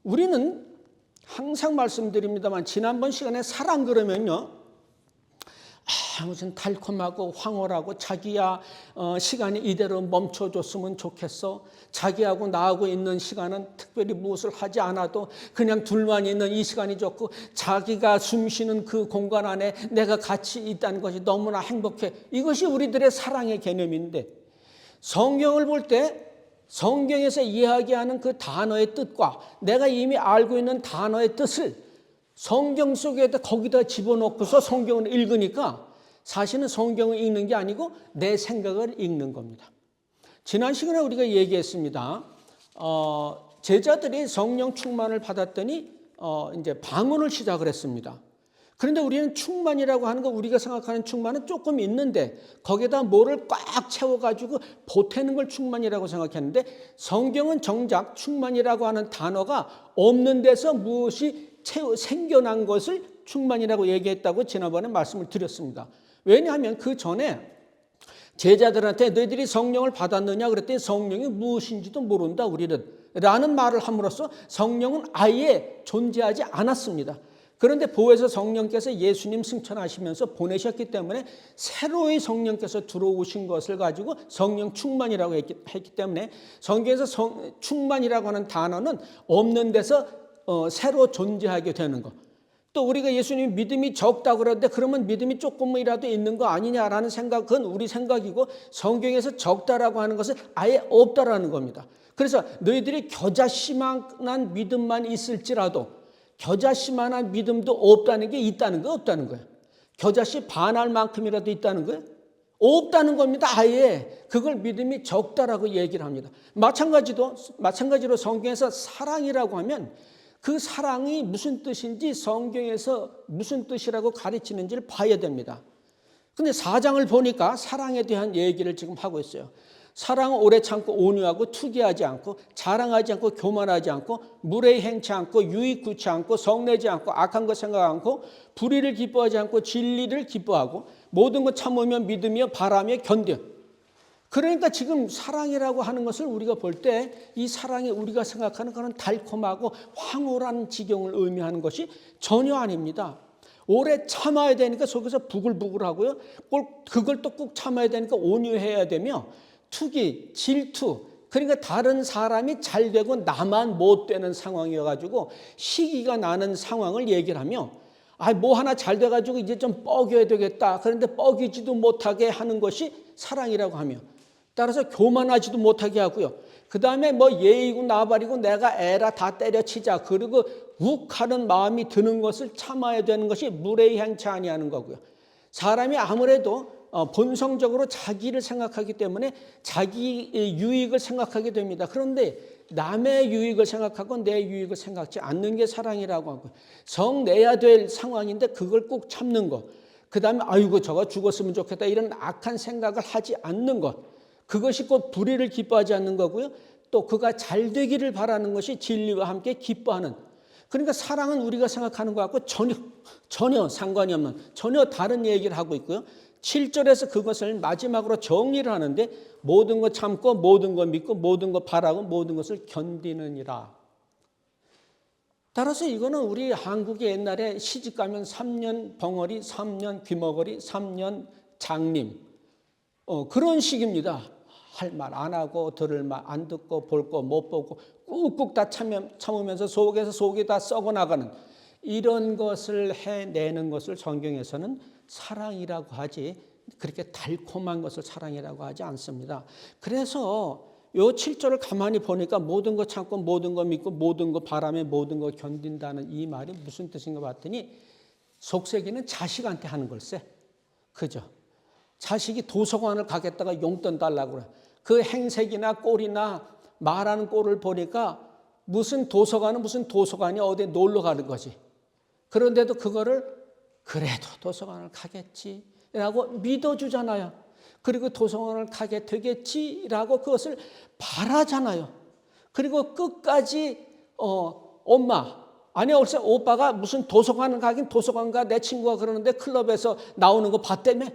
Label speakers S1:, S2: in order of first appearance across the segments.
S1: 우리는 항상 말씀드립니다만 지난번 시간에 사랑 그러면요, 무슨 달콤하고 황홀하고 자기야 시간이 이대로 멈춰줬으면 좋겠어. 자기하고 나하고 있는 시간은 특별히 무엇을 하지 않아도 그냥 둘만 있는 이 시간이 좋고 자기가 숨쉬는 그 공간 안에 내가 같이 있다는 것이 너무나 행복해. 이것이 우리들의 사랑의 개념인데 성경을 볼 때 성경에서 이야기하는 그 단어의 뜻과 내가 이미 알고 있는 단어의 뜻을 성경 속에다 거기다 집어넣고서 성경을 읽으니까 사실은 성경을 읽는 게 아니고 내 생각을 읽는 겁니다. 지난 시간에 우리가 얘기했습니다. 제자들이 성령 충만을 받았더니 이제 방언을 시작을 했습니다. 그런데 우리는 충만이라고 하는 거 우리가 생각하는 충만은 조금 있는데 거기에다 뭐를 꽉 채워가지고 보태는 걸 충만이라고 생각했는데 성경은 정작 충만이라고 하는 단어가 없는 데서 무엇이 생겨난 것을 충만이라고 얘기했다고 지난번에 말씀을 드렸습니다. 왜냐하면 그 전에 제자들한테 너희들이 성령을 받았느냐 그랬더니 성령이 무엇인지도 모른다 우리는 라는 말을 함으로써 성령은 아예 존재하지 않았습니다. 그런데 보혜사 성령께서 예수님 승천하시면서 보내셨기 때문에 새로이 성령께서 들어오신 것을 가지고 성령 충만이라고 했기 때문에 성경에서 충만이라고 하는 단어는 없는 데서 새로 존재하게 되는 것. 또 우리가 예수님 믿음이 적다고 그러는데 그러면 믿음이 조금이라도 있는 거 아니냐라는 생각은 우리 생각이고 성경에서 적다라고 하는 것은 아예 없다라는 겁니다. 그래서 너희들이 겨자씨만한 믿음만 있을지라도 겨자씨만한 믿음도 없다는 게 있다는 거 없다는 거예요. 겨자씨 반알 만큼이라도 있다는 거예요. 없다는 겁니다. 아예 그걸 믿음이 적다라고 얘기를 합니다. 마찬가지로 성경에서 사랑이라고 하면 그 사랑이 무슨 뜻인지 성경에서 무슨 뜻이라고 가르치는지를 봐야 됩니다. 근데 4장을 보니까 사랑에 대한 얘기를 지금 하고 있어요. 사랑은 오래 참고 온유하고 투기하지 않고 자랑하지 않고 교만하지 않고 무례히 행치 않고 유익 구치 않고 성내지 않고 악한 것 생각 않고 불의를 기뻐하지 않고 진리를 기뻐하고 모든 것 참으며 믿으며 바라며 견뎌. 그러니까 지금 사랑이라고 하는 것을 우리가 볼 때 이 사랑이 우리가 생각하는 그런 달콤하고 황홀한 지경을 의미하는 것이 전혀 아닙니다. 오래 참아야 되니까 속에서 부글부글하고요. 그걸 또 꼭 참아야 되니까 온유해야 되며 투기, 질투, 그러니까 다른 사람이 잘 되고 나만 못 되는 상황이어가지고 시기가 나는 상황을 얘기를 하며 뭐 하나 잘 돼가지고 이제 좀 뻐겨야 되겠다. 그런데 뻐기지도 못하게 하는 것이 사랑이라고 하며 따라서 교만하지도 못하게 하고요. 그 다음에 예의고 나발이고 내가 애라 다 때려치자. 그리고 욱하는 마음이 드는 것을 참아야 되는 것이 무례히 행치 아니하는 거고요. 사람이 아무래도 본성적으로 자기를 생각하기 때문에 자기 유익을 생각하게 됩니다. 그런데 남의 유익을 생각하고 내 유익을 생각지 않는 게 사랑이라고 하고 성내야 될 상황인데 그걸 꼭 참는 것. 그 다음에 아이고 저거 죽었으면 좋겠다 이런 악한 생각을 하지 않는 것. 그것이 곧 불의를 기뻐하지 않는 거고요. 또 그가 잘 되기를 바라는 것이 진리와 함께 기뻐하는. 그러니까 사랑은 우리가 생각하는 것과 전혀 상관이 없는 전혀 다른 얘기를 하고 있고요. 7절에서 그것을 마지막으로 정리를 하는데 모든 것 참고 모든 것 믿고 모든 것 바라고 모든 것을 견디느니라. 따라서 이거는 우리 한국에 옛날에 시집가면 3년 벙어리, 3년 귀머거리, 3년 장님 그런 식입니다. 할 말 안 하고 들을 말 안 듣고 볼 거 못 보고 꾹꾹 다 참으면서 속이 다 썩어나가는 이런 것을 해내는 것을 성경에서는 사랑이라고 하지 그렇게 달콤한 것을 사랑이라고 하지 않습니다. 그래서 요 7절을 가만히 보니까 모든 것 참고 모든 것 믿고 모든 것 바라며 모든 것 견딘다는 이 말이 무슨 뜻인가 봤더니 속세기는 자식한테 하는 걸세. 그죠? 자식이 도서관을 가겠다가 용돈 달라고 그래. 그 행색이나 꼴이나 말하는 꼴을 보니까 무슨 도서관이 어디 놀러 가는 거지. 그런데도 그거를 그래도 도서관을 가겠지라고 믿어주잖아요. 그리고 도서관을 가게 되겠지라고 그것을 바라잖아요. 그리고 끝까지 엄마 아니 글쎄 오빠가 무슨 도서관을 가긴 도서관 가 내 친구가 그러는데 클럽에서 나오는 거 봤다며.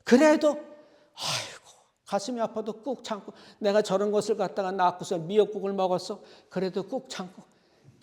S1: 그래도 아이고 가슴이 아파도 꾹 참고 내가 저런 것을 갖다가 낳고서 미역국을 먹었어. 그래도 꾹 참고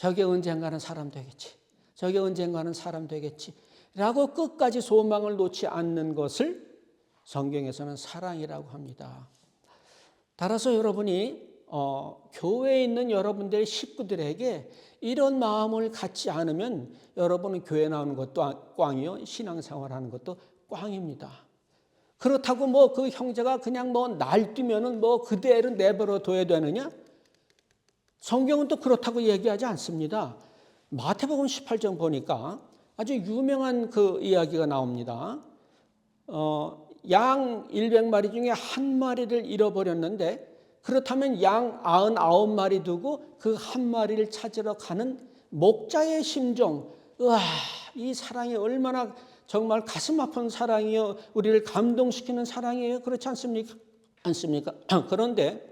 S1: 저게 언젠가는 사람 되겠지. 저게 언젠가는 사람 되겠지. 라고 끝까지 소망을 놓지 않는 것을 성경에서는 사랑이라고 합니다. 따라서 여러분이 교회에 있는 여러분들의 식구들에게 이런 마음을 갖지 않으면 여러분은 교회 나오는 것도 꽝이요, 신앙생활하는 것도 꽝입니다. 그렇다고 뭐 그 형제가 그냥 뭐 날뛰면은 뭐 그대로 내버려 둬야 되느냐? 성경은 또 그렇다고 얘기하지 않습니다. 마태복음 18장 보니까 아주 유명한 그 이야기가 나옵니다. 양 100마리 중에 한 마리를 잃어버렸는데, 그렇다면 양 99마리 두고 그 한 마리를 찾으러 가는 목자의 심정, 이 사랑이 얼마나 정말 가슴 아픈 사랑이요, 우리를 감동시키는 사랑이에요. 그렇지 않습니까? 그런데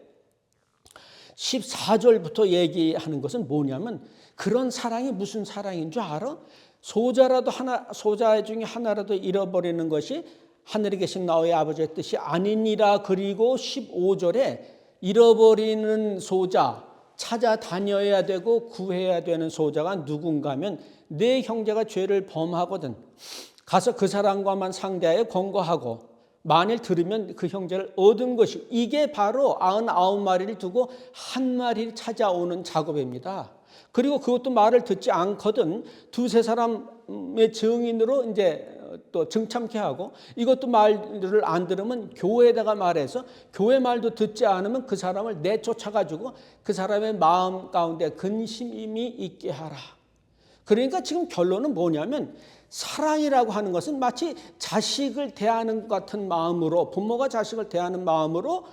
S1: 14절부터 얘기하는 것은 뭐냐면, 그런 사랑이 무슨 사랑인 줄 알아? 소자 중에 하나라도 잃어버리는 것이 하늘에 계신 너희 아버지의 뜻이 아니니라. 그리고 15절에 잃어버리는 소자, 찾아다녀야 되고 구해야 되는 소자가 누군가 하면 내 형제가 죄를 범하거든 가서 그 사람과만 상대하여 권고하고 만일 들으면 그 형제를 얻은 것이, 이게 바로 99마리를 두고 한 마리를 찾아오는 작업입니다. 그리고 그것도 말을 듣지 않거든 두세 사람의 증인으로 이제 또 증참케 하고, 이것도 말을 안 들으면 교회에다가 말해서 교회 말도 듣지 않으면 그 사람을 내쫓아가지고 그 사람의 마음 가운데 근심이 있게 하라. 그러니까 지금 결론은 뭐냐면, 사랑이라고 하는 것은 마치 자식을 대하는 것 같은 마음으로, 부모가 자식을 대하는 마음으로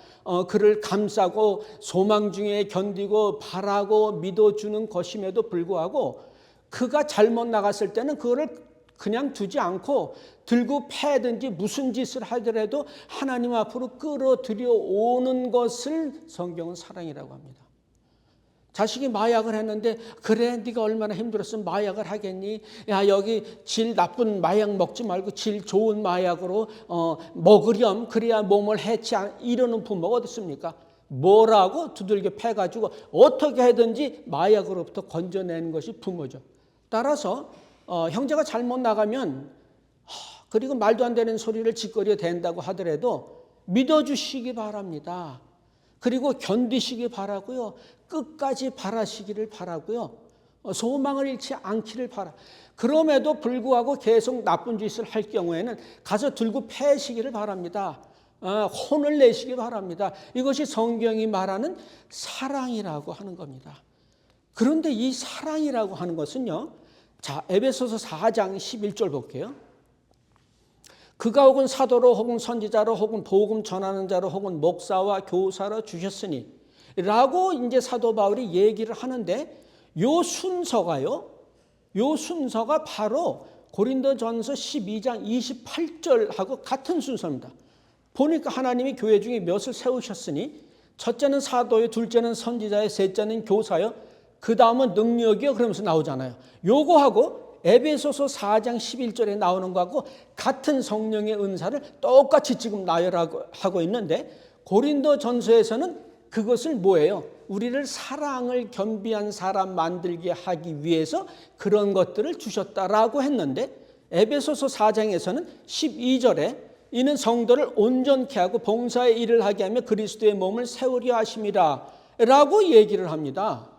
S1: 그를 감싸고 소망 중에 견디고 바라고 믿어주는 것임에도 불구하고, 그가 잘못 나갔을 때는 그거를 그냥 두지 않고 들고 패든지 무슨 짓을 하더라도 하나님 앞으로 끌어들여 오는 것을 성경은 사랑이라고 합니다. 자식이 마약을 했는데, 그래 네가 얼마나 힘들었으면 마약을 하겠니? 야, 여기 질 나쁜 마약 먹지 말고 질 좋은 마약으로 먹으렴, 그래야 몸을 해치 안, 이러는 부모가 어디 있습니까? 뭐라고 두들겨 패가지고 어떻게 하든지 마약으로부터 건져내는 것이 부모죠. 따라서 형제가 잘못 나가면, 그리고 말도 안 되는 소리를 짓거려 댄다고 하더라도 믿어주시기 바랍니다. 그리고 견디시기 바라고요. 끝까지 바라시기를 바라고요. 소망을 잃지 않기를 바라. 그럼에도 불구하고 계속 나쁜 짓을 할 경우에는 가서 들고 패시기를 바랍니다. 혼을 내시기 바랍니다. 이것이 성경이 말하는 사랑이라고 하는 겁니다. 그런데 이 사랑이라고 하는 것은요, 자, 에베소서 4장 11절 볼게요. 그가 혹은 사도로 혹은 선지자로 혹은 복음 전하는 자로 혹은 목사와 교사로 주셨으니 라고 이제 사도 바울이 얘기를 하는데, 요 순서가 바로 고린도전서 12장 28절하고 같은 순서입니다. 보니까 하나님이 교회 중에 몇을 세우셨으니 첫째는 사도요, 둘째는 선지자요, 셋째는 교사요, 그 다음은 능력이요, 그러면서 나오잖아요. 요거하고 에베소서 4장 11절에 나오는 거하고 같은 성령의 은사를 똑같이 지금 나열하고 있는데, 고린도전서에서는 그것을 뭐예요? 우리를 사랑을 겸비한 사람 만들게 하기 위해서 그런 것들을 주셨다라고 했는데, 에베소서 4장에서는 12절에 이는 성도를 온전케 하고 봉사의 일을 하게 하며 그리스도의 몸을 세우려 하심이라 라고 얘기를 합니다.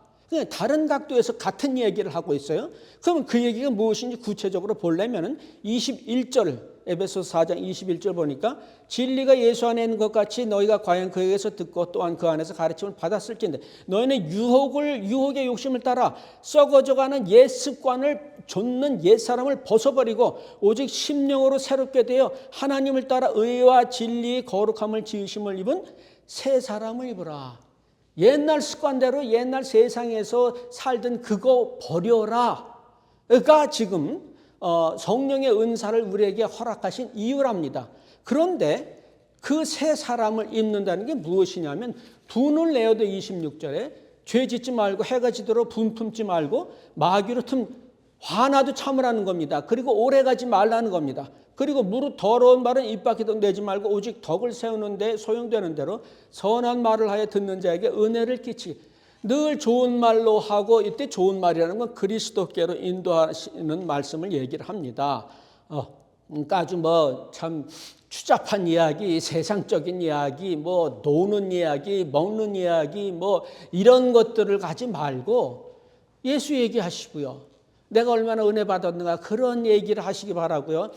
S1: 다른 각도에서 같은 얘기를 하고 있어요. 그럼 그 얘기가 무엇인지 구체적으로 보려면 21절, 에베소서 4장 21절 보니까 진리가 예수 안에 있는 것 같이 너희가 과연 그에게서 듣고 또한 그 안에서 가르침을 받았을진데 너희는 유혹의 욕심을 따라 썩어져가는 옛 습관을 좇는 옛사람을 벗어버리고 오직 심령으로 새롭게 되어 하나님을 따라 의와 진리의 거룩함을 지으심을 입은 새 사람을 입으라. 옛날 습관대로 옛날 세상에서 살던 그거 버려라. 가 지금 성령의 은사를 우리에게 허락하신 이유랍니다. 그런데 그 새 사람을 입는다는 게 무엇이냐면, 분을 내어도 26절에 죄 짓지 말고 해가 지도록 분 품지 말고 마귀로 화나도 참으라는 겁니다. 그리고 오래 가지 말라는 겁니다. 그리고 무릇 더러운 말은 입 밖에도 내지 말고 오직 덕을 세우는 데 소용되는 대로 선한 말을 하여 듣는 자에게 은혜를 끼치기. 늘 좋은 말로 하고, 이때 좋은 말이라는 건 그리스도께로 인도하시는 말씀을 얘기를 합니다. 그러니까 아주 참 추잡한 이야기, 세상적인 이야기, 노는 이야기, 먹는 이야기, 이런 것들을 가지 말고 예수 얘기하시고요. 내가 얼마나 은혜 받았는가 그런 얘기를 하시기 바라고요.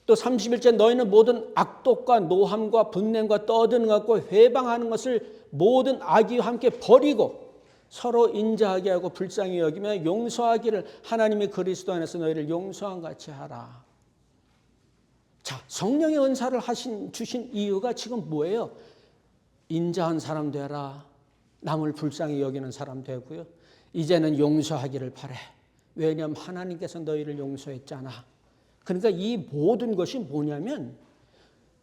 S1: 또 31절 너희는 모든 악독과 노함과 분냄과 떠드는 것과 회방하는 것을 모든 악의와 함께 버리고 서로 인자하게 하고 불쌍히 여기며 용서하기를 하나님이 그리스도 안에서 너희를 용서한 같이 하라. 자, 성령의 은사를 주신 이유가 지금 뭐예요? 인자한 사람 되라. 남을 불쌍히 여기는 사람 되고요. 이제는 용서하기를 바래. 왜냐하면 하나님께서 너희를 용서했잖아. 그러니까 이 모든 것이 뭐냐면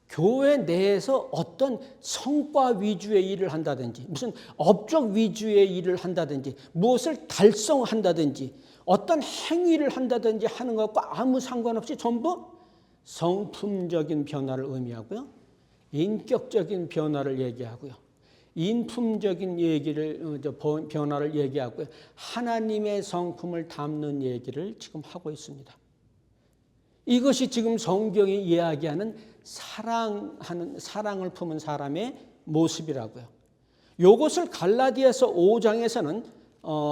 S1: 교회 내에서 어떤 성과 위주의 일을 한다든지 무슨 업적 위주의 일을 한다든지 무엇을 달성한다든지 어떤 행위를 한다든지 하는 것과 아무 상관없이 전부 성품적인 변화를 의미하고요. 인격적인 변화를 얘기하고요. 인품적인 변화를 얘기하고요. 하나님의 성품을 담는 얘기를 지금 하고 있습니다. 이것이 지금 성경이 이야기하는 사랑을 품은 사람의 모습이라고요. 이것을 갈라디아서 5장에서는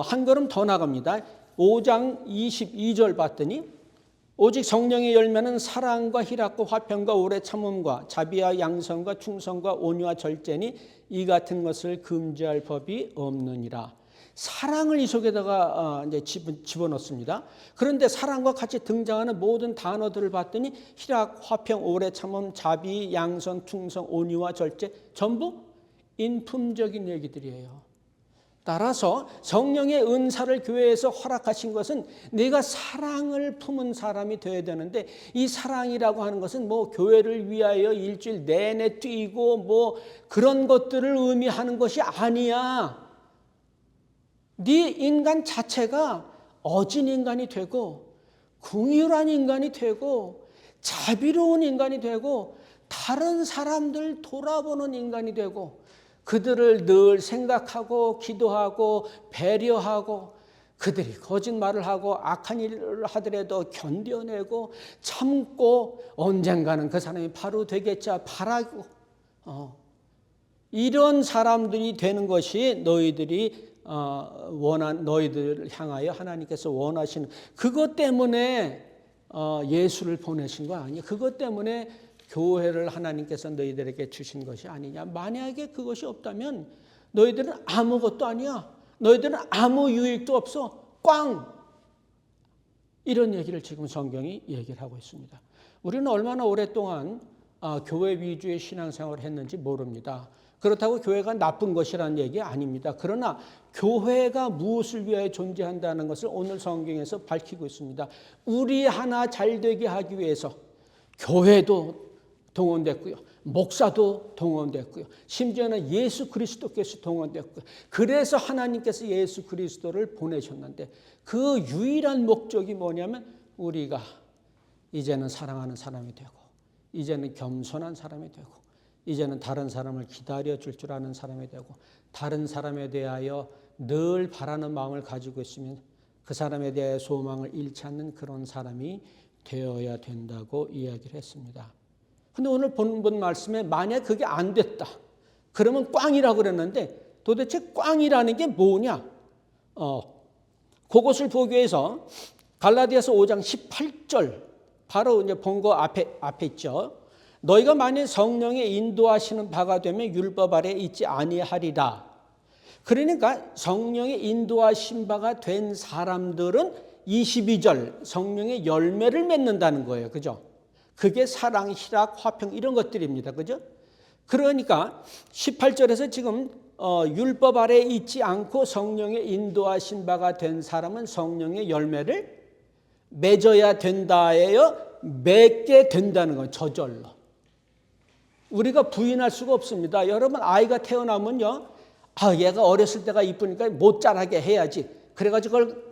S1: 한 걸음 더 나갑니다. 5장 22절 봤더니 오직 성령의 열매는 사랑과 희락과 화평과 오래 참음과 자비와 양선과 충성과 온유와 절제니 이 같은 것을 금지할 법이 없느니라. 사랑을 이 속에다가 이제 집어넣습니다. 그런데 사랑과 같이 등장하는 모든 단어들을 봤더니 희락, 화평, 오래 참음, 자비, 양선, 충성, 온유와 절제 전부 인품적인 얘기들이에요. 따라서 성령의 은사를 교회에서 허락하신 것은 내가 사랑을 품은 사람이 되어야 되는데 이 사랑이라고 하는 것은 교회를 위하여 일주일 내내 뛰고 그런 것들을 의미하는 것이 아니야. 네 인간 자체가 어진 인간이 되고 긍휼한 인간이 되고 자비로운 인간이 되고 다른 사람들 돌아보는 인간이 되고 그들을 늘 생각하고 기도하고 배려하고 그들이 거짓말을 하고 악한 일을 하더라도 견뎌내고 참고 언젠가는 그 사람이 바로 되겠자 바라고 이런 사람들이 되는 것이 너희들을 향하여 하나님께서 원하시는 그것 때문에 예수를 보내신 거 아니에요. 그것 때문에 교회를 하나님께서 너희들에게 주신 것이 아니냐. 만약에 그것이 없다면 너희들은 아무것도 아니야. 너희들은 아무 유익도 없어. 꽝! 이런 얘기를 지금 성경이 얘기를 하고 있습니다. 우리는 얼마나 오랫동안 교회 위주의 신앙생활을 했는지 모릅니다. 그렇다고 교회가 나쁜 것이라는 얘기 아닙니다. 그러나 교회가 무엇을 위하여 존재한다는 것을 오늘 성경에서 밝히고 있습니다. 우리 하나 잘 되게 하기 위해서 교회도 동원됐고요. 목사도 동원됐고요. 심지어는 예수 그리스도께서 동원됐고요. 그래서 하나님께서 예수 그리스도를 보내셨는데 그 유일한 목적이 뭐냐면 우리가 이제는 사랑하는 사람이 되고 이제는 겸손한 사람이 되고 이제는 다른 사람을 기다려줄 줄 아는 사람이 되고 다른 사람에 대하여 늘 바라는 마음을 가지고 있으면 그 사람에 대해 소망을 잃지 않는 그런 사람이 되어야 된다고 이야기를 했습니다. 근데 오늘 본 말씀에 만약 그게 안 됐다. 그러면 꽝이라고 그랬는데 도대체 꽝이라는 게 뭐냐? 그것을 보기 위해서 갈라디아서 5장 18절 바로 이제 본 거 앞에 있죠. 너희가 만일 성령의 인도하시는 바가 되면 율법 아래 있지 아니하리라. 그러니까 성령의 인도하신 바가 된 사람들은 22절 성령의 열매를 맺는다는 거예요. 그죠? 그게 사랑, 희락, 화평 이런 것들입니다. 그죠? 그러니까 18절에서 지금 율법 아래 있지 않고 성령의 인도하신 바가 된 사람은 성령의 열매를 맺어야 된다예요. 맺게 된다는 거예요. 저절로. 우리가 부인할 수가 없습니다. 여러분 아이가 태어나면요. 얘가 어렸을 때가 이쁘니까 못 자라게 해야지. 그래가지고 그걸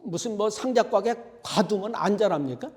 S1: 무슨 상자꽉에 가두면 안 자랍니까?